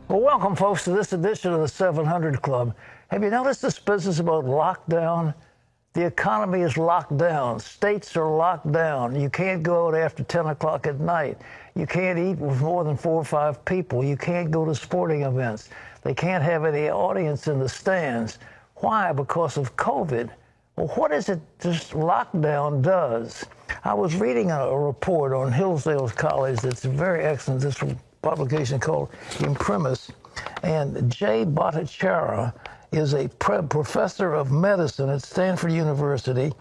Well, welcome, folks, to this edition of the 700 Club. Have you noticed this business about lockdown? The economy is locked down. States are locked down. You can't go out after 10 o'clock at night. You can't eat with more than 4 or 5 people. You can't go to sporting events. They can't have any audience in the stands. Why? Because of COVID. Well, what is it this lockdown does? I was reading a report on Hillsdale College that's very excellent. This publication called Imprimis. And Jay Bhattacharya is a professor of medicine at Stanford University.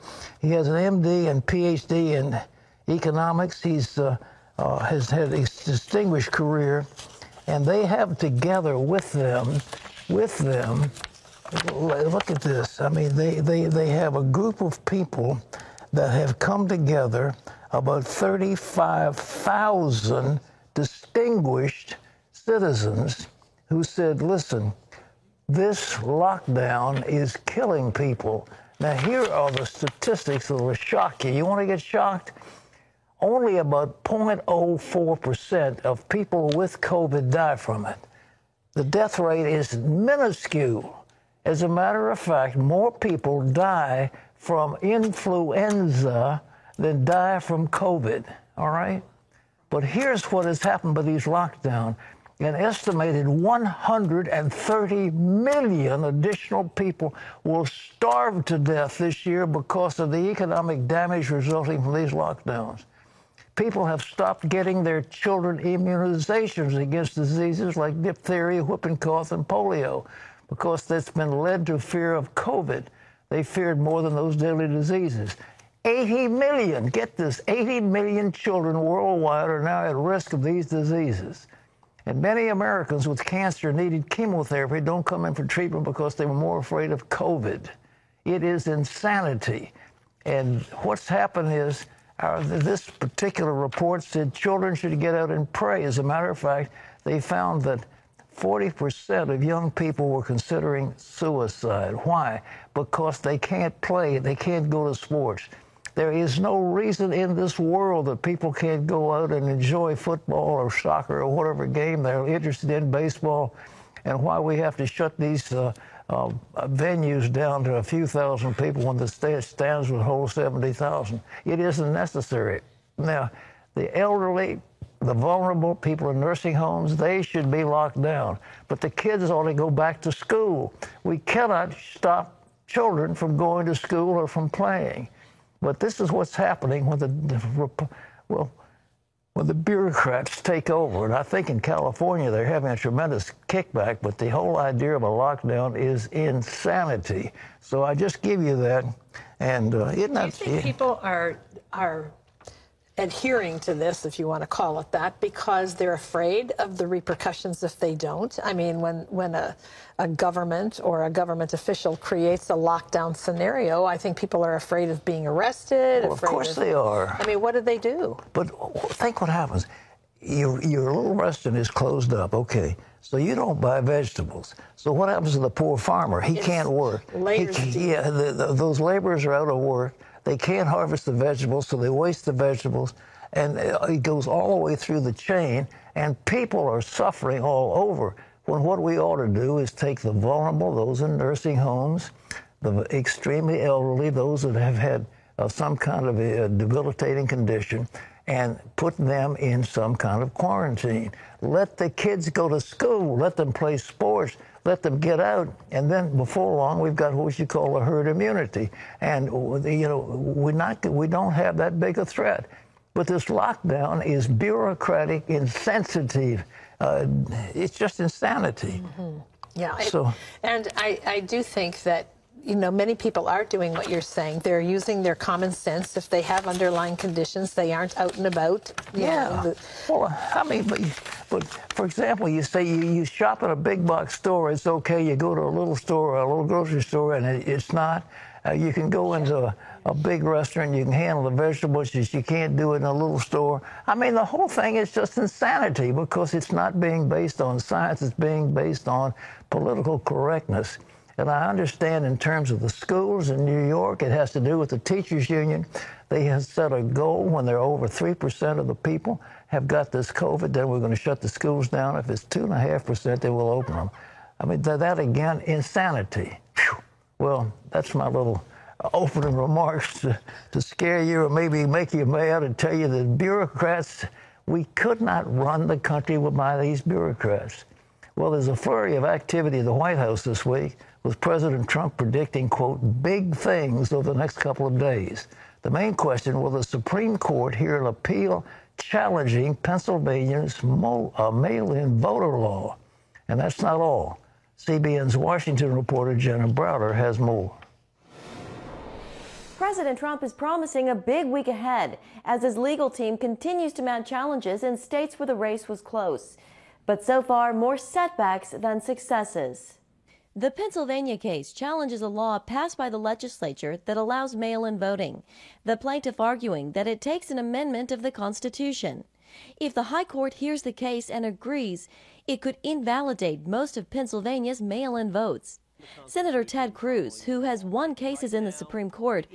He has an MD and PhD in economics. He's has had a distinguished career, and they have together with them, look at this. I mean, they have a group of people that have come together, about 35,000 distinguished citizens who said, listen, this lockdown is killing people. Now, here are the statistics that will shock you. You want to get shocked? Only about 0.04% of people with COVID die from it. The death rate is minuscule. As a matter of fact, more people die from influenza than die from COVID, all right? But here's what has happened by these lockdowns. An estimated 130 million additional people will starve to death this year because of the economic damage resulting from these lockdowns. People have stopped getting their children immunizations against diseases like diphtheria, whooping cough, and polio because that's been led to fear of COVID. They feared more than those deadly diseases. 80 million, get this, 80 million children worldwide are now at risk of these diseases. And many Americans with cancer needed chemotherapy don't come in for treatment because they were more afraid of COVID. It is insanity. And what's happened is this particular report said children should get out and pray. As a matter of fact, they found that 40% of young people were considering suicide. Why? Because they can't play, they can't go to sports. There is no reason in this world that people can't go out and enjoy football or soccer or whatever game they're interested in, baseball, and why we have to shut these venues down to a few thousand people when the stands would hold 70,000. It isn't necessary. Now, the elderly, the vulnerable, people in nursing homes, they should be locked down. But the kids ought to go back to school. We cannot stop children from going to school or from playing. But this is what's happening when the bureaucrats take over. And I think in California they're having a tremendous kickback, but the whole idea of a lockdown is insanity. So I just give you that. And do you think people are adhering to this, if you want to call it that, because they're afraid of the repercussions if they don't? I mean, when a government or a government official creates a lockdown scenario, I think people are afraid of being arrested. Well, of course they are. I mean, what do they do? But think what happens. Your little restaurant is closed up, okay, so you don't buy vegetables. So what happens to the poor farmer? He can't work. Those laborers are out of work. They can't harvest the vegetables, so they waste the vegetables, and it goes all the way through the chain, and people are suffering all over. When what we ought to do is take the vulnerable, those in nursing homes, the extremely elderly, those that have had some kind of a debilitating condition, and put them in some kind of quarantine. Let the kids go to school. Let them play sports. Let them get out, and then before long, we've got what you call a herd immunity, and you know we don't have that big a threat. But this lockdown is bureaucratic, insensitive. It's just insanity. Mm-hmm. Yeah. So, and I do think that, you know, many people are doing what you're saying. They're using their common sense. If they have underlying conditions, they aren't out and about. Yeah. Well, I mean, but for example, you say you shop at a big box store, it's okay. You go to a little store, a little grocery store, and it's not. You can go into a big restaurant, you can handle the vegetables that you can't do in a little store. I mean, the whole thing is just insanity because it's not being based on science. It's being based on political correctness. And I understand in terms of the schools in New York, it has to do with the teachers union. They have set a goal when they're over 3% of the people have got this COVID, then we're going to shut the schools down. If it's 2.5%, they will open them. I mean, that again, insanity. Whew. Well, that's my little opening remarks to scare you or maybe make you mad and tell you that bureaucrats, we could not run the country by these bureaucrats. Well, there's a flurry of activity in the White House this week with President Trump predicting, quote, big things over the next couple of days. The main question, will the Supreme Court hear an appeal challenging Pennsylvania's mail-in voter law? And that's not all. CBN's Washington reporter Jenna Browder has more. President Trump is promising a big week ahead as his legal team continues to mount challenges in states where the race was close. But so far, more setbacks than successes. The Pennsylvania case challenges a law passed by the legislature that allows mail-in voting, the plaintiff arguing that it takes an amendment of the Constitution. If the High Court hears the case and agrees, it could invalidate most of Pennsylvania's mail-in votes. Senator Ted Cruz, who has won cases in the Supreme Court,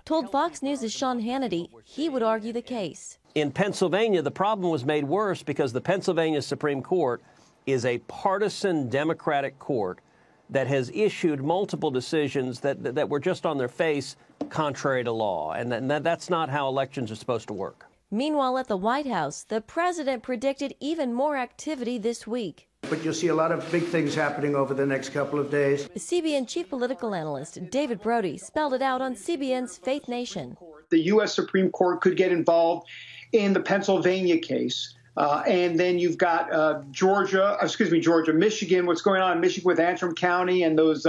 told Fox News' Sean Hannity he would argue the case. In Pennsylvania, the problem was made worse because the Pennsylvania Supreme Court is a partisan Democratic court that has issued multiple decisions that were just on their face contrary to law. And that's not how elections are supposed to work. Meanwhile, at the White House, the president predicted even more activity this week. But you'll see a lot of big things happening over the next couple of days. CBN chief political analyst David Brody spelled it out on CBN's Faith Nation. The U.S. Supreme Court could get involved in the Pennsylvania case. And then you've got Michigan, what's going on in Michigan with Antrim County and those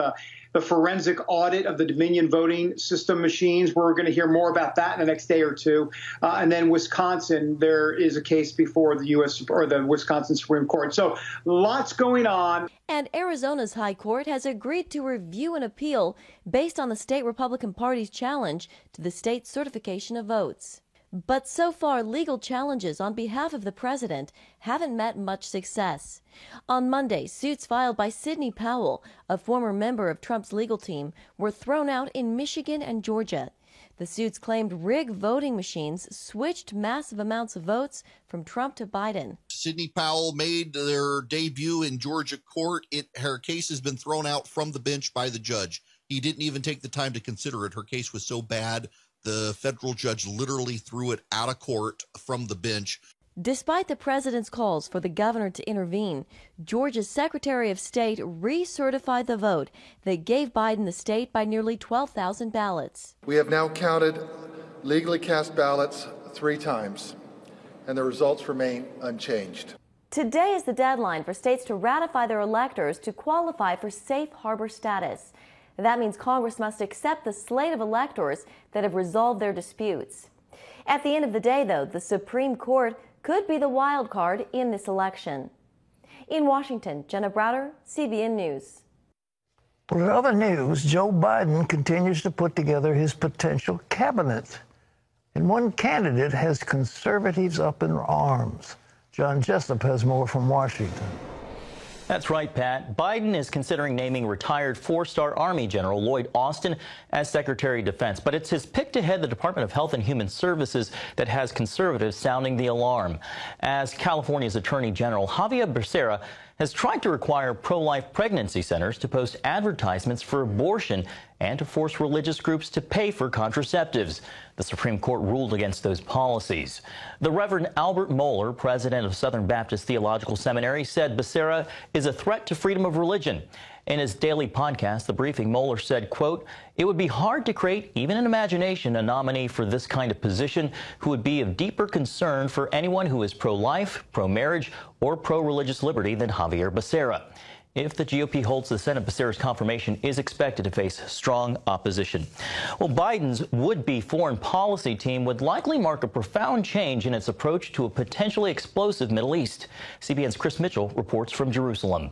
the forensic audit of the Dominion voting system machines. We're going to hear more about that in the next day or two. And then Wisconsin, there is a case before the U.S. or the Wisconsin Supreme Court. So lots going on. And Arizona's High Court has agreed to review an appeal based on the state Republican Party's challenge to the state's certification of votes. But so far, legal challenges on behalf of the president haven't met much success. On Monday, suits filed by Sidney Powell, a former member of Trump's legal team, were thrown out in Michigan and Georgia. The suits claimed rigged voting machines switched massive amounts of votes from Trump to Biden. Sidney Powell made their debut in Georgia court. Her case has been thrown out from the bench by the judge. He didn't even take the time to consider it. Her case was so bad, the federal judge literally threw it out of court from the bench. Despite the president's calls for the governor to intervene, Georgia's Secretary of State recertified the vote that gave Biden the state by nearly 12,000 ballots. We have now counted legally cast ballots 3 times, and the results remain unchanged. Today is the deadline for states to ratify their electors to qualify for safe harbor status. That means Congress must accept the slate of electors that have resolved their disputes. At the end of the day, though, the Supreme Court could be the wild card in this election. In Washington, Jenna Browder, CBN News. Well, in other news, Joe Biden continues to put together his potential cabinet. And one candidate has conservatives up in arms. John Jessup has more from Washington. That's right, Pat. Biden is considering naming retired 4-star Army General Lloyd Austin as Secretary of Defense. But it's his pick to head the Department of Health and Human Services that has conservatives sounding the alarm. As California's Attorney General, Javier Becerra has tried to require pro-life pregnancy centers to post advertisements for abortion and to force religious groups to pay for contraceptives. The Supreme Court ruled against those policies. The Reverend Albert Mohler, president of Southern Baptist Theological Seminary, said Becerra is a threat to freedom of religion. In his daily podcast, The Briefing, Mohler said, quote, "It would be hard to create, even in imagination, a nominee for this kind of position who would be of deeper concern for anyone who is pro-life, pro-marriage, or pro-religious liberty than Javier Becerra." If the GOP holds the Senate, Becerra's confirmation is expected to face strong opposition. Well, Biden's would-be foreign policy team would likely mark a profound change in its approach to a potentially explosive Middle East. CBN's Chris Mitchell reports from Jerusalem.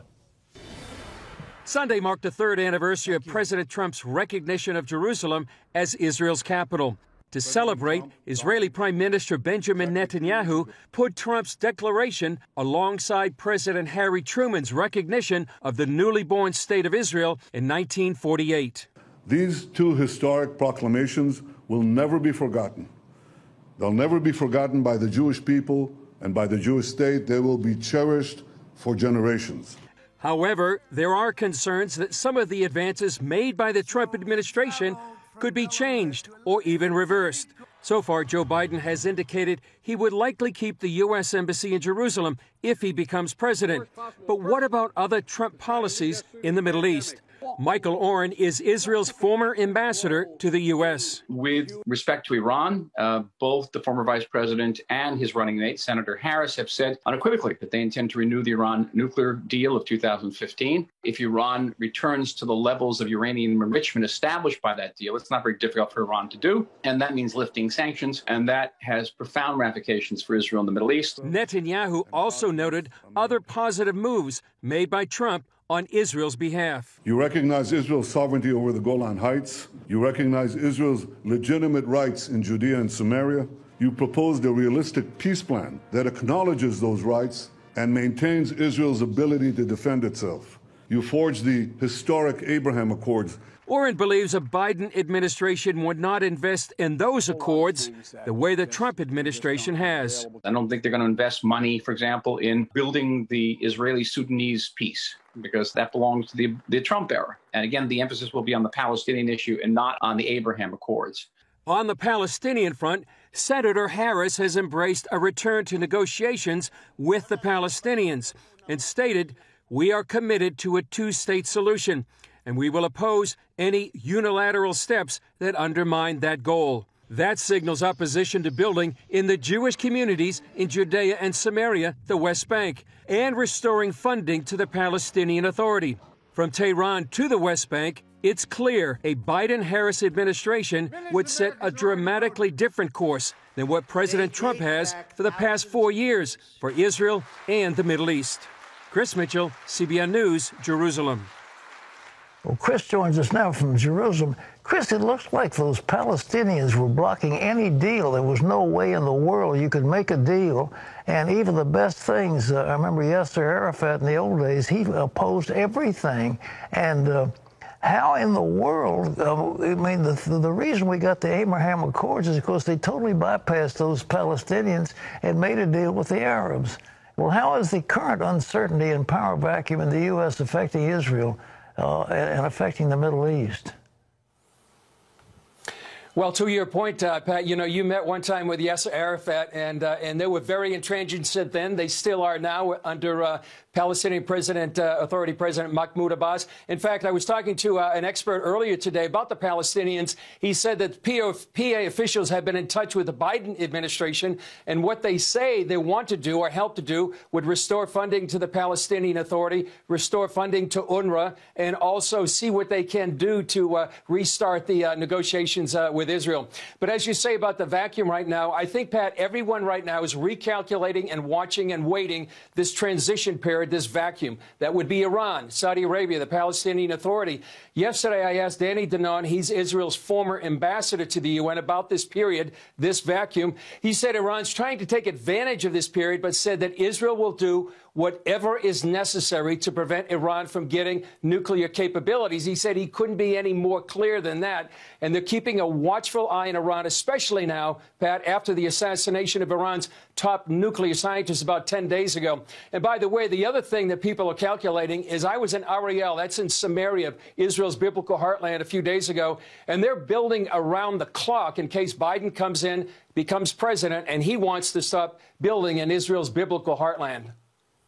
Sunday marked the 3rd anniversary of President Trump's recognition of Jerusalem as Israel's capital. To celebrate, Israeli Prime Minister Benjamin Netanyahu put Trump's declaration alongside President Harry Truman's recognition of the newly born State of Israel in 1948. These 2 historic proclamations will never be forgotten They'll never be forgotten by the Jewish people and by the Jewish state. They will be cherished for generations. However, there are concerns that some of the advances made by the Trump administration could be changed or even reversed. So far, Joe Biden has indicated he would likely keep the U.S. Embassy in Jerusalem if he becomes president. But what about other Trump policies in the Middle East? Michael Oren is Israel's former ambassador to the U.S. With respect to Iran, both the former vice president and his running mate, Senator Harris, have said unequivocally that they intend to renew the Iran nuclear deal of 2015. If Iran returns to the levels of uranium enrichment established by that deal, it's not very difficult for Iran to do, and that means lifting sanctions, and that has profound ramifications for Israel in the Middle East. Netanyahu also noted other positive moves made by Trump on Israel's behalf. You recognize Israel's sovereignty over the Golan Heights. You recognize Israel's legitimate rights in Judea and Samaria. You proposed a realistic peace plan that acknowledges those rights and maintains Israel's ability to defend itself. You forged the historic Abraham Accords. Oren believes a Biden administration would not invest in those accords the way the Trump administration has. I don't think they're going to invest money, for example, in building the Israeli-Sudanese peace, because that belongs to the Trump era. And again, the emphasis will be on the Palestinian issue and not on the Abraham Accords. On the Palestinian front, Senator Harris has embraced a return to negotiations with the Palestinians and stated, "We are committed to a two-state solution, and we will oppose any unilateral steps that undermine that goal." That signals opposition to building in the Jewish communities in Judea and Samaria, the West Bank, and restoring funding to the Palestinian Authority. From Tehran to the West Bank, it's clear a Biden-Harris administration would set a dramatically different course than what President Trump has for the past 4 years for Israel and the Middle East. Chris Mitchell, CBN News, Jerusalem. Well, Chris joins us now from Jerusalem. Chris, it looks like those Palestinians were blocking any deal. There was no way in the world you could make a deal. And even the best things, I remember Yasser Arafat in the old days, he opposed everything. And how in the world, I mean, the reason we got the Abraham Accords is because they totally bypassed those Palestinians and made a deal with the Arabs. Well, how is the current uncertainty and power vacuum in the U.S. affecting Israel and affecting the Middle East? Well, to your point, Pat, you know, you met one time with Yasser Arafat, and they were very intransigent then. They still are now under Palestinian Authority President Mahmoud Abbas. In fact, I was talking to an expert earlier today about the Palestinians. He said that PA officials have been in touch with the Biden administration, and what they say they want to do or help to do would restore funding to the Palestinian Authority, restore funding to UNRWA, and also see what they can do to restart the negotiations with Israel. But as you say about the vacuum right now, I think, Pat, everyone right now is recalculating and watching and waiting this transition period, this vacuum. That would be Iran, Saudi Arabia, the Palestinian Authority. Yesterday, I asked Danny Danon, he's Israel's former ambassador to the UN, about this period, this vacuum. He said Iran's trying to take advantage of this period, but said that Israel will do whatever is necessary to prevent Iran from getting nuclear capabilities. He said he couldn't be any more clear than that. And they're keeping a watchful eye on Iran, especially now, Pat, after the assassination of Iran's top nuclear scientist about 10 days ago. And by the way, the other thing that people are calculating is I was in Ariel, that's in Samaria, Israel's biblical heartland, a few days ago, and they're building around the clock in case Biden comes in, becomes president, and he wants to stop building in Israel's biblical heartland.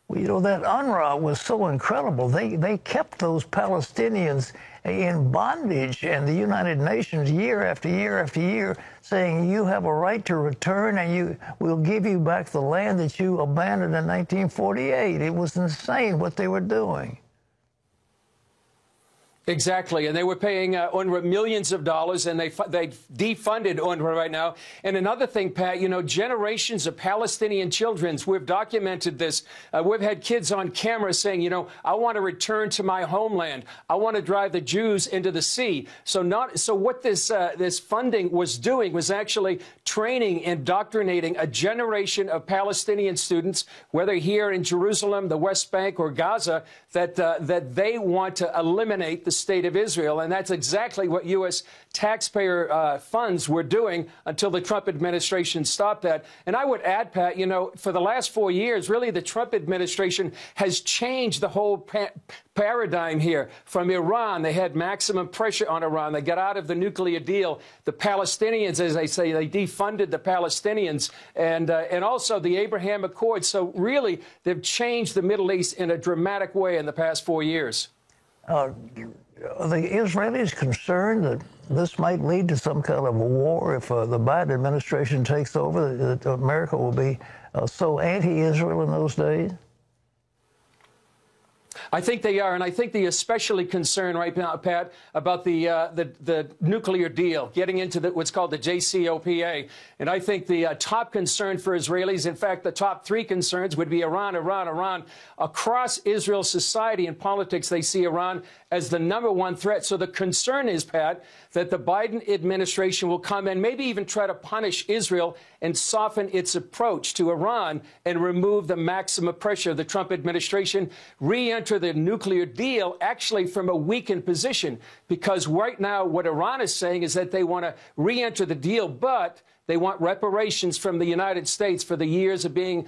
Well, you know, that UNRWA was so incredible. They kept those Palestinians in bondage, and the United Nations year after year after year saying you have a right to return and we'll give you back the land that you abandoned in 1948. It was insane what they were doing. Exactly, and they were paying UNRWA millions of dollars, and they defunded UNRWA right now. And another thing, Pat, you know, generations of Palestinian children, we've documented this. We've had kids on camera saying, you know, I want to return to my homeland. I want to drive the Jews into the sea. So what this funding was doing was actually training, indoctrinating a generation of Palestinian students, whether here in Jerusalem, the West Bank, or Gaza, that they want to eliminate the state of Israel. And that's exactly what U.S. taxpayer funds were doing until the Trump administration stopped that. And I would add, Pat, you know, for the last 4 years, really the Trump administration has changed the whole paradigm here. From Iran, they had maximum pressure on Iran. They got out of the nuclear deal. The Palestinians, as they say, they defunded the Palestinians, and also the Abraham Accords. So really, they've changed the Middle East in a dramatic way in the past 4 years. Are the Israelis concerned that this might lead to some kind of a war if the Biden administration takes over, that America will be so anti-Israel in those days? I think they are, and I think they're especially concerned right now, Pat, about the nuclear deal, getting into what's called the JCPOA. And I think the top concern for Israelis, in fact, the top three concerns would be Iran, Iran, Iran. Across Israel's society and politics, they see Iran as the #1 threat. So the concern is, Pat, that the Biden administration will come and maybe even try to punish Israel and soften its approach to Iran and remove the maximum pressure. The Trump administration re-enter the nuclear deal actually from a weakened position, because right now what Iran is saying is that they want to re-enter the deal, but they want reparations from the United States for the years of being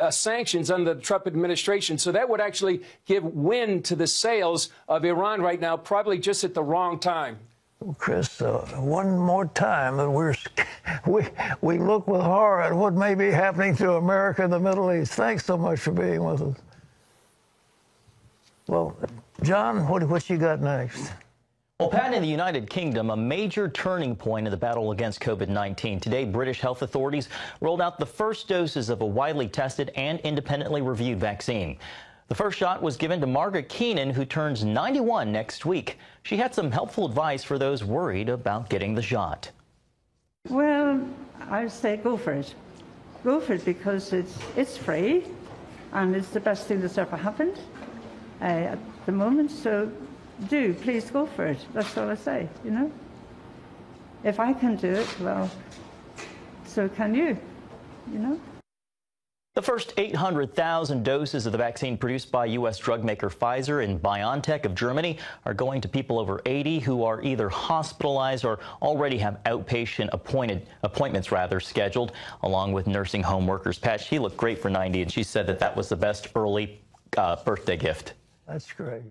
sanctions under the Trump administration. So that would actually give wind to the sails of Iran right now, probably just at the wrong time. Well, Chris, one more time, we look with horror at what may be happening to America in the Middle East. Thanks so much for being with us. Well, John, what you got next? Well, Pat, in the United Kingdom, a major turning point in the battle against COVID-19. Today, British health authorities rolled out the first doses of a widely tested and independently reviewed vaccine. The first shot was given to Margaret, KEENAN, who turns 91 next week. She had some helpful advice for those worried about getting the shot. Well, I would say go for it. Go for it because it's free and it's the best thing that's ever happened at the moment. So please go for it. That's all I say, you know. If I can do it, well, so can you, you know. The first 800,000 doses of the vaccine produced by U.S. drug maker Pfizer and BioNTech of Germany are going to people over 80 who are either hospitalized or already have outpatient appointments scheduled, along with nursing home workers. Pat, she looked great for 90, and she said that was the best early birthday gift. That's great.